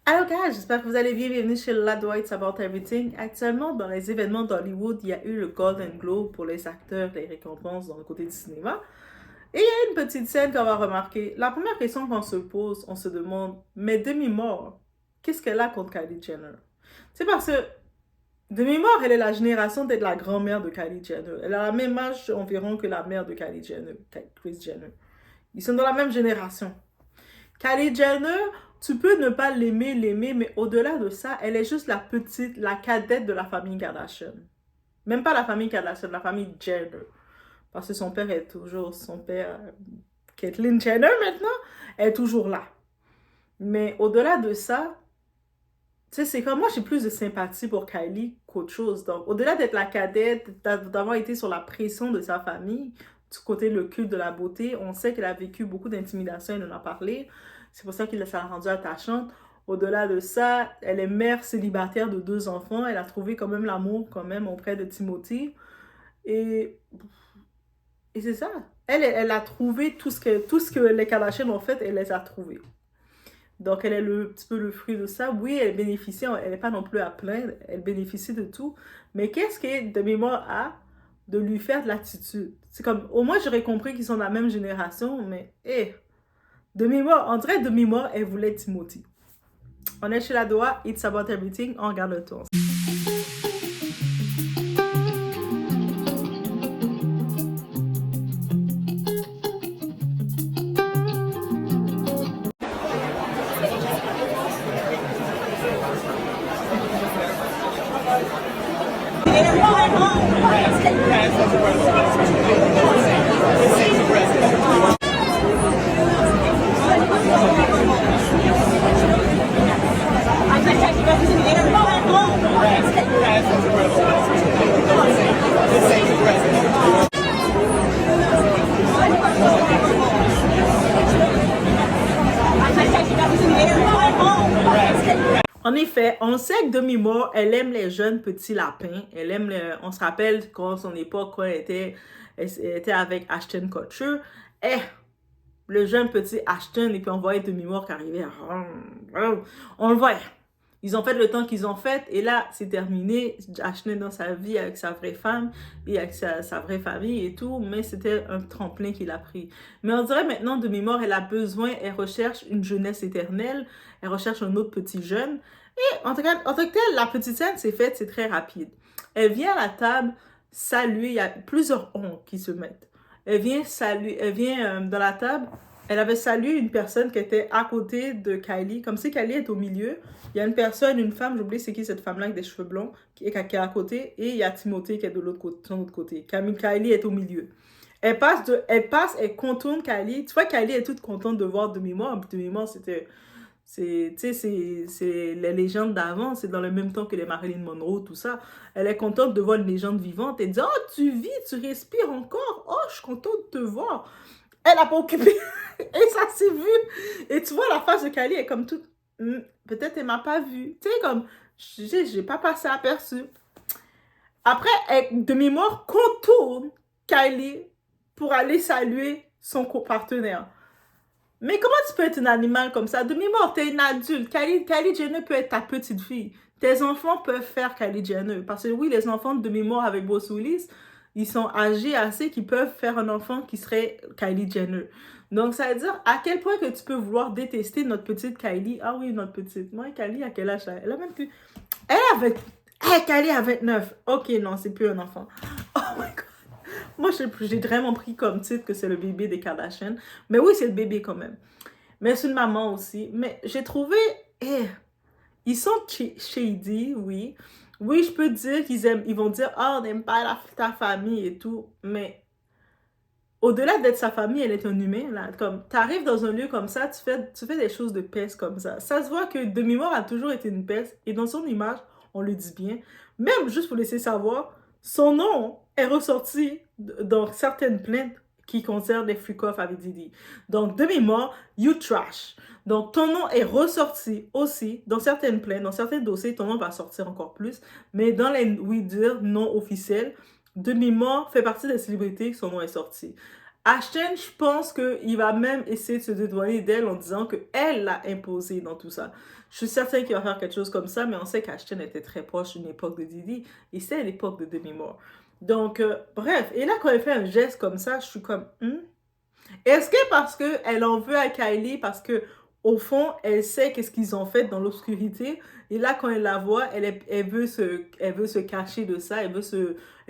Alors guys, j'espère que vous allez bien. Bienvenue chez Ladwa It's About Everything. Actuellement, dans les événements d'Hollywood, il y a eu le Golden Globe pour les acteurs, les récompenses dans le côté du cinéma. Et il y a une petite scène qu'on va remarquer. La première question qu'on se pose, on se demande, mais Demi-Moore, qu'est-ce qu'elle a contre Kylie Jenner? C'est parce que Demi-Moore, elle est la génération d'être la grand-mère de Kylie Jenner. Elle a la même âge environ que la mère de Kylie Jenner, Kris Jenner. Ils sont dans la même génération. Kylie Jenner, tu peux ne pas l'aimer, mais au-delà de ça, elle est juste la petite, la cadette de la famille Kardashian. Même pas la famille Kardashian, la famille Jenner. Parce que son père est toujours, son père, Caitlyn Jenner maintenant, est toujours là. Mais au-delà de ça, tu sais, c'est comme moi, j'ai plus de sympathie pour Kylie qu'autre chose. Donc, au-delà d'être la cadette, d'avoir été sur la pression de sa famille, du côté le culte de la beauté, on sait qu'elle a vécu beaucoup d'intimidation, elle en a parlé. C'est pour ça qu'il l'a rendu attachante. Au-delà de ça, elle est mère célibataire de 2 enfants. Elle a trouvé quand même l'amour quand même auprès de Timothy. Et, et c'est ça. Elle a trouvé tout ce que les Kardashians ont fait, elle les a trouvés. Donc, elle est un petit peu le fruit de ça. Oui, elle bénéficie, elle n'est pas non plus à plaindre, elle bénéficie de tout. Mais qu'est-ce que de mémoire a de lui faire de l'attitude? C'est comme, au moins j'aurais compris qu'ils sont de la même génération, mais de mémoire, en vrai, de mémoire, elle voulait Timothy. On est chez la Doha, It's About Everything, on regarde le tour. En effet, on sait que Demi-Moore, elle aime les jeunes petits lapins. Elle aime on se rappelle quand son époque, quand elle était avec Ashton Kutcher. Le jeune petit Ashton, et puis on voyait Demi-Moore qui arrivait. On le voyait. Ils ont fait le temps qu'ils ont fait, et là, c'est terminé. Ashton est dans sa vie avec sa vraie femme et avec sa vraie famille et tout, mais c'était un tremplin qu'il a pris. Mais on dirait maintenant, Demi-Moore, elle a besoin, elle recherche une jeunesse éternelle, elle recherche un autre petit jeune. Et en tant que tel, la petite scène, c'est faite, c'est très rapide. Elle vient à la table saluer, il y a plusieurs ondes qui se mettent. Elle vient saluer, elle vient dans la table, elle avait salué une personne qui était à côté de Kylie, comme si Kylie est au milieu. Il y a une personne, une femme, j'oublie c'est qui cette femme-là avec des cheveux blonds, qui est à côté, et il y a Timothée qui est de l'autre côté, son autre côté. Kylie est au milieu. Elle contourne Kylie. Tu vois, Kylie est toute contente de voir Demi-Moore. Demi-Moore, c'est les légendes d'avant, c'est dans le même temps que les Marilyn Monroe, tout ça. Elle est contente de voir une légende vivante et dit, oh, tu vis, tu respires encore. Oh, je suis contente de te voir. Elle n'a pas occupé. Et ça s'est vu. Et tu vois, la face de Kylie est comme toute, peut-être elle m'a pas vue. Tu sais, comme, j'ai pas passé aperçu. Après, de mémoire, contourne Kylie pour aller saluer son partenaire. Mais comment tu peux être un animal comme ça? De mémoire, t'es une adulte. Kylie Jenner peut être ta petite fille. Tes enfants peuvent faire Kylie Jenner. Parce que oui, les enfants de mémoire avec Bruce Willis, ils sont âgés assez qu'ils peuvent faire un enfant qui serait Kylie Jenner. Donc, ça veut dire à quel point que tu peux vouloir détester notre petite Kylie. Ah oui, notre petite. Moi, Kylie, à quel âge elle a même plus... Elle avait... Hey, Kylie a 29. Ok, non, c'est plus un enfant. Oh my God. Moi, j'ai vraiment pris comme titre que c'est le bébé des Kardashians. Mais oui, c'est le bébé quand même. Mais c'est une maman aussi. Mais j'ai trouvé... ils sont shady, oui. Oui, je peux dire ils vont dire, oh, on n'aime pas ta famille et tout. Mais au-delà d'être sa famille, elle est un humain, là. Comme, t'arrives dans un lieu comme ça, tu fais des choses de peste comme ça. Ça se voit que Demi-Moore a toujours été une peste. Et dans son image, on le dit bien. Même, juste pour laisser savoir, son nom est ressorti dans certaines plaintes qui concernent les freak-off avec Didi. Donc, Demi-Moore, you trash. Donc, ton nom est ressorti aussi dans certaines plaintes, dans certains dossiers, ton nom va sortir encore plus. Mais dans les oui-dire non officiels, Demi-Moore fait partie des célébrités que son nom est sorti. Ashton, je pense qu'il va même essayer de se dédouaner d'elle en disant qu'elle l'a imposé dans tout ça. Je suis certaine qu'il va faire quelque chose comme ça, mais on sait qu'Ashton était très proche d'une époque de Didi, et c'est l'époque de Demi-Moore. Donc, bref, et là, quand elle fait un geste comme ça, je suis comme, est-ce que parce qu'elle en veut à Kylie, parce que au fond, elle sait qu'est-ce qu'ils ont fait dans l'obscurité, et là, quand elle la voit, elle veut se cacher de ça, elle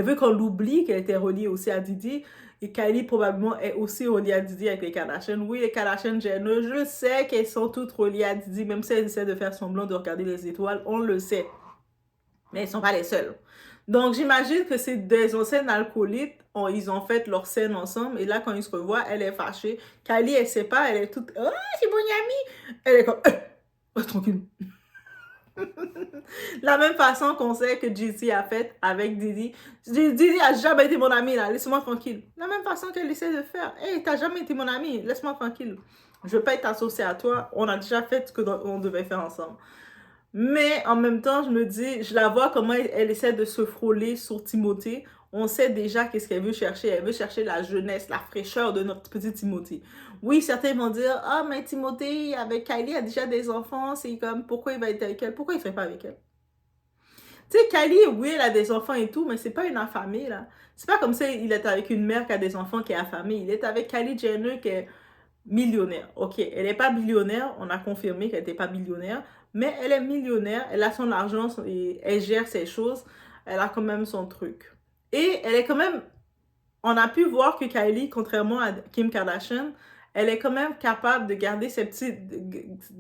veut qu'on l'oublie qu'elle était reliée aussi à Didi, et Kylie probablement est aussi reliée à Didi avec les Kardashians. Oui, les Kardashians Jenner, je sais qu'elles sont toutes reliées à Didi, même si elles essaient de faire semblant de regarder les étoiles, on le sait. Mais elles ne sont pas les seules. Donc, j'imagine que c'est des anciennes alcoolites, ils ont fait leur scène ensemble, et là, quand ils se revoient, elle est fâchée. Kylie, elle sait pas, elle est toute, oh, c'est mon ami. Elle est comme, oh, tranquille. La même façon qu'on sait que Jessie a fait avec Didi. Didi a jamais été mon ami, là, laisse-moi tranquille. La même façon qu'elle essaie de faire. Hey, t'as jamais été mon ami, laisse-moi tranquille. Je veux pas être associée à toi, on a déjà fait ce qu'on devait faire ensemble. Mais en même temps, je me dis, je la vois comment elle essaie de se frôler sur Timothée. On sait déjà qu'est-ce qu'elle veut chercher. Elle veut chercher la jeunesse, la fraîcheur de notre petit Timothée. Oui, certains vont dire, ah, mais Timothée, avec Kylie, a déjà des enfants. C'est comme, pourquoi il va être avec elle? Pourquoi il ne serait pas avec elle? Tu sais, Kylie, oui, elle a des enfants et tout, mais c'est pas une affamée, là. C'est pas comme ça, il est avec une mère qui a des enfants qui est affamée. Il est avec Kylie Jenner qui est millionnaire. Ok, elle n'est pas billionnaire, on a confirmé qu'elle n'était pas billionnaire, mais elle est millionnaire, elle a son argent et elle gère ses choses, elle a quand même son truc. Et elle est quand même, on a pu voir que Kylie, contrairement à Kim Kardashian, elle est quand même capable de garder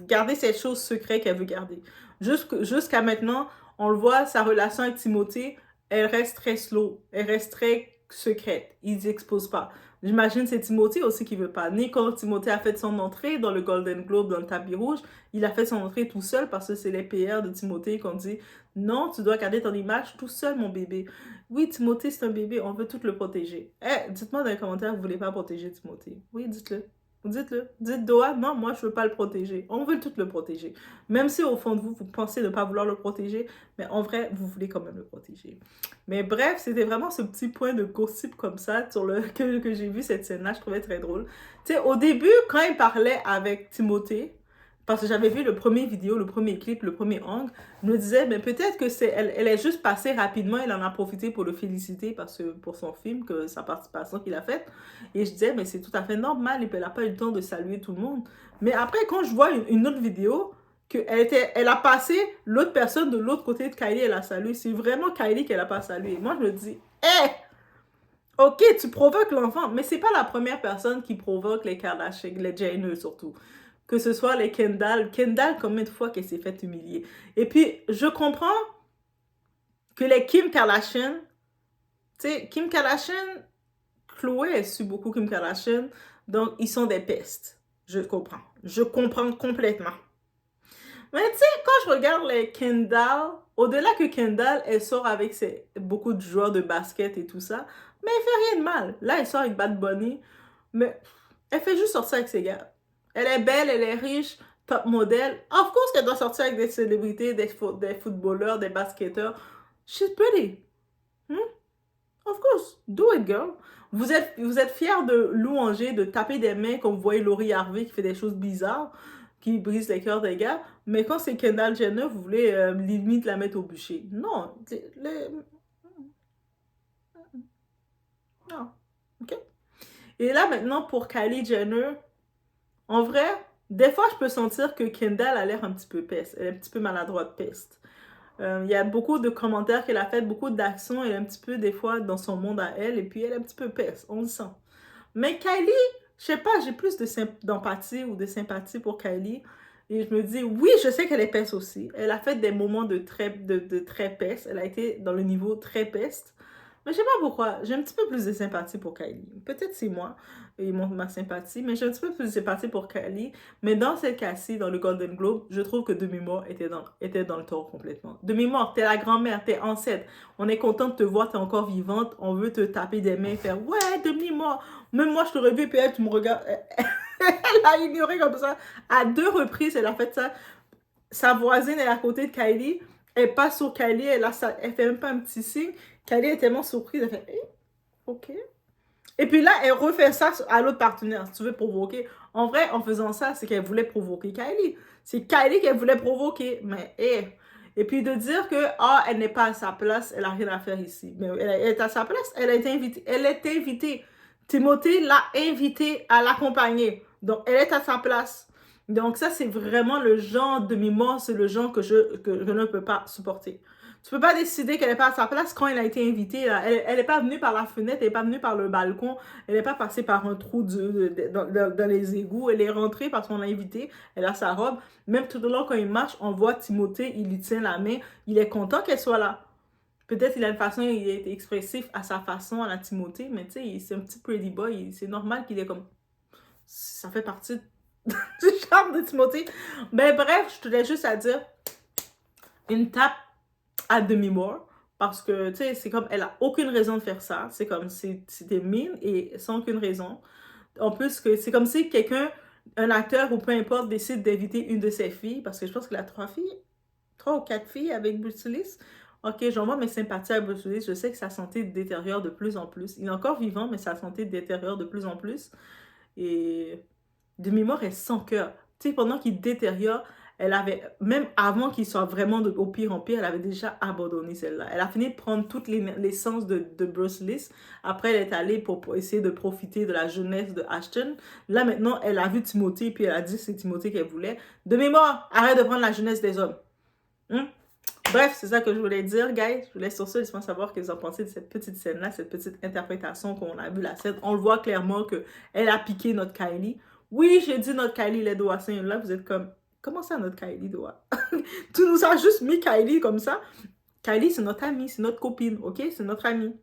garder ces choses secrètes qu'elle veut garder. Jusqu'à maintenant, on le voit, sa relation avec Timothée, elle reste très slow, elle reste très secrète, ils n'exposent pas. J'imagine que c'est Timothée aussi qui veut pas. Ni quand Timothée a fait son entrée dans le Golden Globe, dans le tapis rouge, il a fait son entrée tout seul parce que c'est les PR de Timothée qui ont dit non, tu dois garder ton image tout seul, mon bébé. Oui, Timothée, c'est un bébé, on veut tout le protéger. Dites-moi dans les commentaires, vous voulez pas protéger Timothée. Oui, dites-le. Dites-le. Dites Doha, non, moi, je veux pas le protéger. On veut tout le protéger. Même si au fond de vous, vous pensez ne pas vouloir le protéger, mais en vrai, vous voulez quand même le protéger. Mais bref, c'était vraiment ce petit point de gossip comme ça que j'ai vu cette scène-là, je trouvais très drôle. Tu sais, au début, quand il parlait avec Timothée, parce que j'avais vu le premier vidéo, le premier clip, le premier angle, je me disais, mais peut-être que elle est juste passée rapidement, elle en a profité pour le féliciter pour son film, que sa participation qu'il a faite. Et je disais, mais c'est tout à fait normal, elle n'a pas eu le temps de saluer tout le monde. Mais après, quand je vois une autre vidéo, elle a passé l'autre personne de l'autre côté de Kylie, elle a salué. C'est vraiment Kylie qu'elle n'a pas salué. Moi, je me dis, hé! Ok, tu provoques l'enfant, mais c'est pas la première personne qui provoque les Kardashian, les Jenner surtout. Que ce soit les Kendall. Kendall, combien de fois qu'elle s'est fait humilier. Et puis, je comprends que les Kim Kardashian, tu sais, Kim Kardashian, Chloé, elle suit beaucoup Kim Kardashian, donc ils sont des pestes. Je comprends. Je comprends complètement. Mais tu sais, quand je regarde les Kendall, au-delà que Kendall, elle sort avec beaucoup de joueurs de basket et tout ça, mais elle fait rien de mal. Là, elle sort avec Bad Bunny, mais elle fait juste sortir avec ses gars. Elle est belle, elle est riche, top modèle. Of course qu'elle doit sortir avec des célébrités, des footballeurs, des basketteurs. She's pretty. Hmm? Of course. Do it, girl. Vous êtes fiers de louanger, de taper des mains comme vous voyez Laurie Harvey qui fait des choses bizarres, qui brise les cœurs des gars. Mais quand c'est Kendall Jenner, vous voulez limite la mettre au bûcher. Non. Non. OK? Et là, maintenant, pour Kylie Jenner, en vrai, des fois, je peux sentir que Kendall a l'air un petit peu peste. Elle est un petit peu maladroite peste. Il y a beaucoup de commentaires qu'elle a fait, beaucoup d'actions. Elle est un petit peu, des fois, dans son monde à elle. Et puis, elle est un petit peu peste. On le sent. Mais Kylie, je sais pas, j'ai plus d'empathie ou de sympathie pour Kylie. Et je me dis, oui, je sais qu'elle est peste aussi. Elle a fait des moments de très peste. Elle a été dans le niveau très peste. Mais je sais pas pourquoi, j'ai un petit peu plus de sympathie pour Kylie. Peut-être c'est moi et ma sympathie, mais j'ai un petit peu plus de sympathie pour Kylie. Mais dans cette cas-ci, dans le Golden Globe, je trouve que Demi-Moore était dans le tort complètement. Demi-Moore, t'es la grand-mère, t'es ancêtre. On est content de te voir, t'es encore vivante. On veut te taper des mains et faire « Ouais, Demi-Moore! » Même moi, je t'aurais vu, puis elle, tu me regardes. Elle a ignoré comme ça. À 2 reprises, elle a fait ça. Sa voisine est à côté de Kylie. Elle passe sur Kylie, elle fait même pas un petit signe. Kylie est tellement surprise, elle fait ok. Et puis là, elle refait ça à l'autre partenaire. Si tu veux provoquer. En vrai, en faisant ça, c'est qu'elle voulait provoquer Kylie. C'est Kylie qu'elle voulait provoquer. Mais, Et puis de dire que, elle n'est pas à sa place, elle n'a rien à faire ici. Mais elle est à sa place, elle a été invitée. Elle est invitée. Timothée l'a invitée à l'accompagner. Donc, elle est à sa place. Donc, ça, c'est vraiment le genre de mimore, c'est le genre que je ne peux pas supporter. Tu peux pas décider qu'elle n'est pas à sa place quand elle a été invitée. Là. Elle n'est pas venue par la fenêtre, elle n'est pas venue par le balcon, elle n'est pas passée par un trou dans les égouts. Elle est rentrée parce qu'on l'a invitée, elle a sa robe. Même tout au long, quand il marche, on voit Timothée, il lui tient la main, il est content qu'elle soit là. Peut-être il a une façon, il est expressif à sa façon, à la Timothée, mais tu sais, c'est un petit pretty boy, c'est normal qu'il est comme... Ça fait partie du charme de Timothée. Mais bref, je tenais juste à dire une tape à demi-mort. Parce que, tu sais, c'est comme, elle a aucune raison de faire ça. C'est comme, c'était mine et sans aucune raison. En plus, que c'est comme si quelqu'un, un acteur ou peu importe, décide d'inviter une de ses filles, parce que je pense qu'il a 3 filles, 3 ou 4 filles avec Bruce Willis. Ok, j'envoie mes sympathies à Bruce Willis. Je sais que sa santé détériore de plus en plus. Il est encore vivant, mais sa santé détériore de plus en plus. Et Demi-Mort est sans cœur. Tu sais, pendant qu'il détériore, elle avait, même avant qu'il soit vraiment au pire en pire, elle avait déjà abandonné celle-là. Elle a fini de prendre toutes les sens de Bruce Willis. Après, elle est allée pour essayer de profiter de la jeunesse de Ashton. Là, maintenant, elle a vu Timothée, puis elle a dit que c'est Timothée qu'elle voulait. Demi-Mort, arrête de prendre la jeunesse des hommes. Bref, c'est ça que je voulais dire, guys. Je vous laisse sur ça. Laissez-moi savoir ce que vous en pensez de cette petite scène-là, cette petite interprétation qu'on a vu la scène. On le voit clairement qu'elle a piqué notre Kylie. Oui, j'ai dit notre Kylie les doigts. Là, vous êtes comme, comment ça notre Kylie doigt? Tu nous as juste mis Kylie comme ça. Kylie, c'est notre amie, c'est notre copine, ok? C'est notre amie.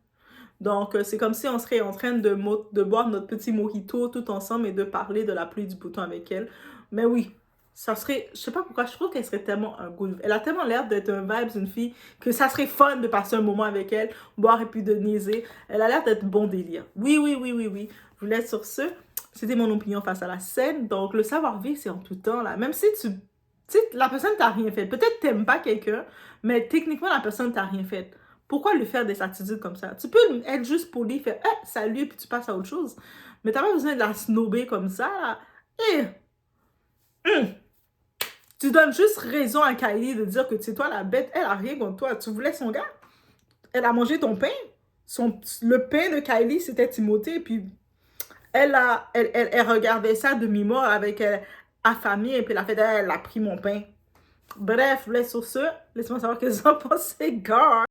Donc, c'est comme si on serait en train de boire notre petit mojito tout ensemble et de parler de la pluie du bouton avec elle. Mais oui, ça serait, je sais pas pourquoi, je trouve qu'elle serait tellement un good. Elle a tellement l'air d'être un vibe, une fille, que ça serait fun de passer un moment avec elle, boire et puis de niaiser. Elle a l'air d'être bon délire. Oui, oui, oui, oui, oui. Je vous laisse sur ce. C'était mon opinion face à la scène. Donc, le savoir-vivre, c'est en tout temps, là. Même si tu sais, la personne t'a rien fait. Peut-être t'aimes pas quelqu'un, mais techniquement, la personne t'a rien fait. Pourquoi lui faire des attitudes comme ça? Tu peux être juste poli, faire salut, puis tu passes à autre chose. Mais t'as pas besoin de la snober comme ça, là. Tu donnes juste raison à Kylie de dire que c'est toi la bête. Elle a rien contre toi. Tu voulais son gars. Elle a mangé ton pain. Le pain de Kylie, c'était Timothée. Puis elle regardait ça demi-mort avec affamée. Et puis elle a pris mon pain. Bref, sur ce, laisse-moi savoir ce que vous en pensez. Gare!